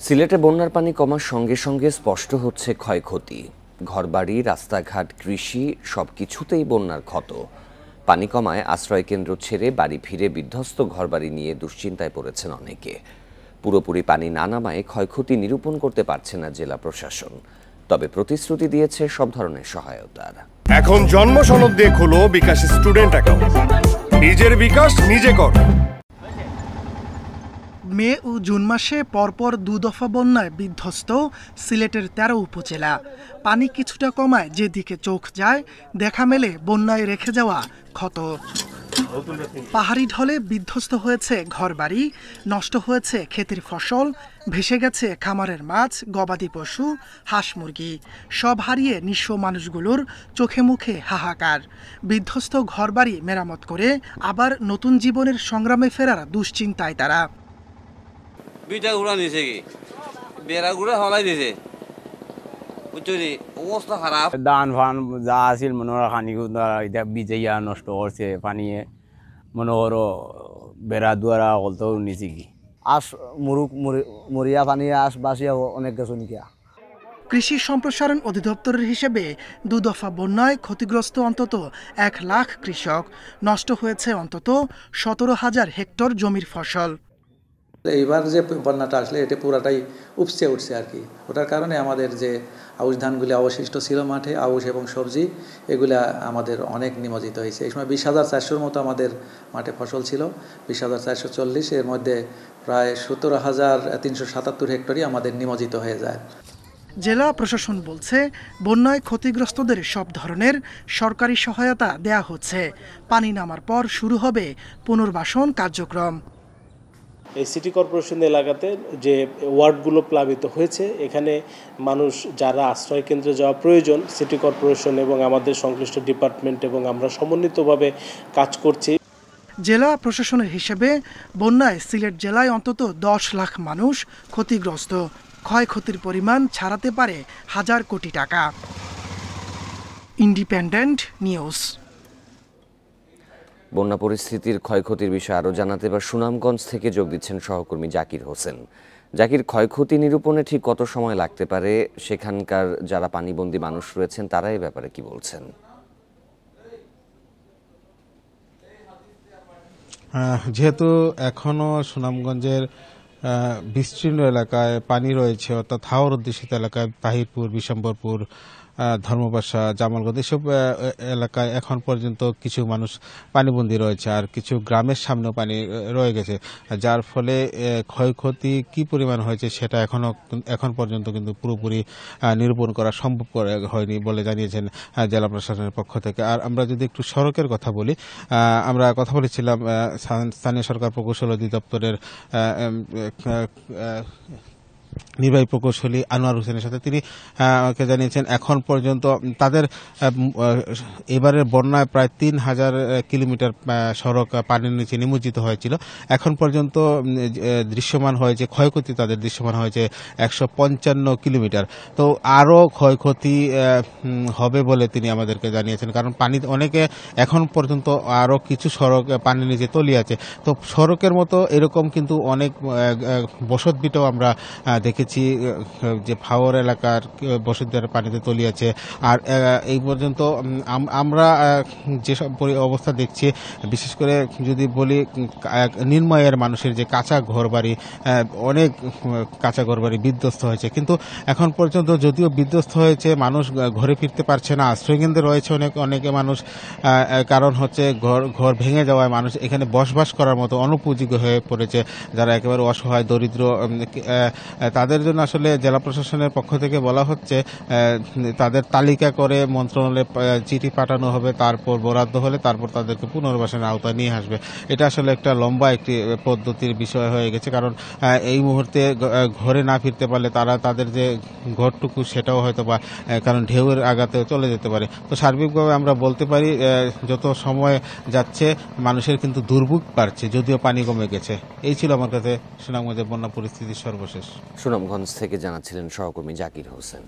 সিলেটে বন্যার পানি কমার সঙ্গে সঙ্গে স্পষ্ট হচ্ছে ক্ষয়ক্ষতি। ঘরবাড়ি, রাস্তাঘাট, কৃষি সবকিছুতেই বন্যার ক্ষত। পানি কমায় আশ্রয়কেন্দ্র ছেড়ে বাড়ি ফিরে বিধ্বস্ত ঘরবাড়ি নিয়ে দুশ্চিন্তায় পড়েছেন অনেকে। পুরোপুরি পানি না নামায় ক্ষয়ক্ষতি নিরূপণ করতে পারছে না জেলা প্রশাসন, তবে প্রতিশ্রুতি দিয়েছে সব ধরনের সহায়তার। এখন জন্ম সনদ দিয়ে খোলো বিকাশ স্টুডেন্ট অ্যাকাউন্ট। নিজের বিকাশ নিজে কর। মে ও জুন মাসে পরপর দুদফা বন্যায় বিধ্বস্ত সিলেটের ১৩ উপজেলা। পানি কিছুটা কমায় যেদিকে চোখ যায় দেখা মেলে বন্যায় রেখে যাওয়া ক্ষত। পাহাড়ি ঢলে বিধ্বস্ত হয়েছে ঘরবাড়ি, নষ্ট হয়েছে ক্ষেতের ফসল, ভেসে গেছে খামারের মাছ, গবাদি পশু, হাঁস মুরগি। সব হারিয়ে নিঃস্ব মানুষগুলোর চোখে মুখে হাহাকার। বিধ্বস্ত ঘরবাড়ি মেরামত করে আবার নতুন জীবনের সংগ্রামে ফেরার দুশ্চিন্তায় তারা। বিটা গুড়া নিছে কি বেড়া গুড়া হলাই দিছে, বুঝছি অবস্থা খারাপ। ধান ফান যা আছিল মনে হয় খানি এটা বিজাইয়া নষ্ট করছে পানিয়ে, মনে করো বেড়া দুয়ারা হলতেও নিছে কি আস মুরুক মরিয়া পানি আস বাসিয়া অনেক গেছে নিকিয়া। কৃষি সম্প্রসারণ অধিদপ্তরের হিসেবে দুদফা বন্যায় ক্ষতিগ্রস্ত অন্তত ১ লাখ কৃষক। নষ্ট হয়েছে অন্তত ১৭,০০০ হেক্টর জমির ফসল। এইবার যে বন্যাটা আসলে এটা পুরাটাই উপচে উঠছে আর কি। ওটার কারণে আমাদের যে আউশ ধানগুলি অবশিষ্ট ছিল মাঠে, আউশ এবং সবজি, এগুলা আমাদের অনেক নিমজ্জিত হয়েছে। এই সময় ২০,৪০০ মতো আমাদের মাঠে ফসল ছিল, ২০,৪৪০। এর মধ্যে প্রায় ১৭,৩৭৭ হেক্টরই আমাদের নিমজ্জিত হয়ে যায়। জেলা প্রশাসন বলছে বন্যায় ক্ষতিগ্রস্তদের সব ধরনের সরকারি সহায়তা দেয়া হচ্ছে। পানি নামার পর শুরু হবে পুনর্বাসন কার্যক্রম। এই সিটি কর্পোরেশন এলাকাতে যে ওয়ার্ডগুলো প্লাবিত হয়েছে, এখানে মানুষ যারা আশ্রয় কেন্দ্রে যাওয়া প্রয়োজন, সিটি কর্পোরেশন এবং আমাদের সংশ্লিষ্ট ডিপার্টমেন্ট এবং আমরা সমন্বিতভাবে কাজ করছি। জেলা প্রশাসনের হিসেবে বন্যায় সিলেট জেলায় অন্তত ১০ লাখ মানুষ ক্ষতিগ্রস্ত। ক্ষয়ক্ষতির পরিমাণ ছাড়াতে পারে হাজার কোটি টাকা। Independent news. বন্যা পরিস্থিতির ক্ষয়ক্ষতির বিষয়ে আরও জানাতে এবার সুনামগঞ্জ থেকে যোগ দিচ্ছেন সহকর্মী জাকির হোসেন। জাকির, ক্ষয়ক্ষতি নিরূপণে ঠিক কত সময় লাগতে পারে? সেখানকার যারা পানিবন্দী মানুষ রয়েছেন তারা এই ব্যাপারে কি বলছেন? যেহেতু এখনো সুনামগঞ্জের বিস্তীর্ণ এলাকায় পানি রয়েছে, অর্থাৎ হাওর অধ্যুষিত এলাকায় তাহিরপুর, বিশম্বরপুর, ধর্মপাশা, জামালগঞ্জ এসব এলাকায় এখন পর্যন্ত কিছু মানুষ পানিবন্দী রয়েছে, আর কিছু গ্রামের সামনেও পানি রয়ে গেছে, যার ফলে ক্ষয়ক্ষতি কি পরিমাণ হয়েছে সেটা এখন পর্যন্ত কিন্তু পুরোপুরি নিরূপণ করা সম্ভব হয়নি বলে জানিয়েছেন জেলা প্রশাসনের পক্ষ থেকে। আর আমরা যদি একটু সড়কের কথা বলি, আমরা কথা বলেছিলাম স্থানীয় সরকার প্রকৌশল অধিদপ্তরের নির্বাহী প্রকৌশলী আনোয়ার হোসেনের সাথে। তিনি আমাকে জানিয়েছেন এখন পর্যন্ত তাদের এবারের বন্যায় প্রায় ৩,০০০ কিলোমিটার সড়ক পানির নিচে নিমজ্জিত হয়েছিল। এখন পর্যন্ত দৃশ্যমান হয়েছে ক্ষয়ক্ষতি, তাদের দৃশ্যমান হয়েছে ১৫৫ কিলোমিটার। তো আরও ক্ষয়ক্ষতি হবে বলে তিনি আমাদেরকে জানিয়েছেন, কারণ পানি অনেকে এখন পর্যন্ত আরও কিছু সড়ক পানির নিচে তলিয়ে আছে। তো সড়কের মতো এরকম কিন্তু অনেক বসতভিটাও আমরা দেখেছি যে ফাওর এলাকার বসতদের পানিতে তলিয়েছে। আর এই পর্যন্ত আমরা যেসব অবস্থা দেখছি, বিশেষ করে যদি বলি নির্ময়ের মানুষের যে কাঁচা ঘরবাড়ি, অনেক কাঁচা ঘরবাড়ি বিধ্বস্ত হয়েছে। কিন্তু এখন পর্যন্ত যদিও বিধ্বস্ত হয়েছে, মানুষ ঘরে ফিরতে পারছে না। আশ্রয়কেন্দ্রে রয়েছে অনেকে মানুষ, কারণ হচ্ছে ঘর ভেঙে যাওয়ায় মানুষ এখানে বসবাস করার মতো অনুপযোগী হয়ে পড়েছে। যারা একেবারে অসহায় দরিদ্র, তাদের জন্য আসলে জেলা প্রশাসনের পক্ষ থেকে বলা হচ্ছে তাদের তালিকা করে মন্ত্রণালয়ে চিঠি পাঠানো হবে, তারপর বরাদ্দ হলে তারপর তাদেরকে পুনর্বাসনের আওতায় নিয়ে আসবে। এটা আসলে একটা লম্বা একটি পদ্ধতির বিষয় হয়ে গেছে, কারণ এই মুহূর্তে ঘরে না ফিরতে পারলে তারা তাদের যে ঘরটুকু সেটাও হয়তো বা কারণ ঢেউয়ের আঘাতেও চলে যেতে পারে। তো সার্বিকভাবে আমরা বলতে পারি যত সময় যাচ্ছে মানুষের কিন্তু দুর্ভোগ বাড়ছে, যদিও পানি কমে গেছে। এই ছিল আমার কাছে সুনামগঞ্জের বন্যা পরিস্থিতির সর্বশেষ। সুনামগঞ্জ থেকে জানাচ্ছিলেন সহকর্মী জাকির হোসেন।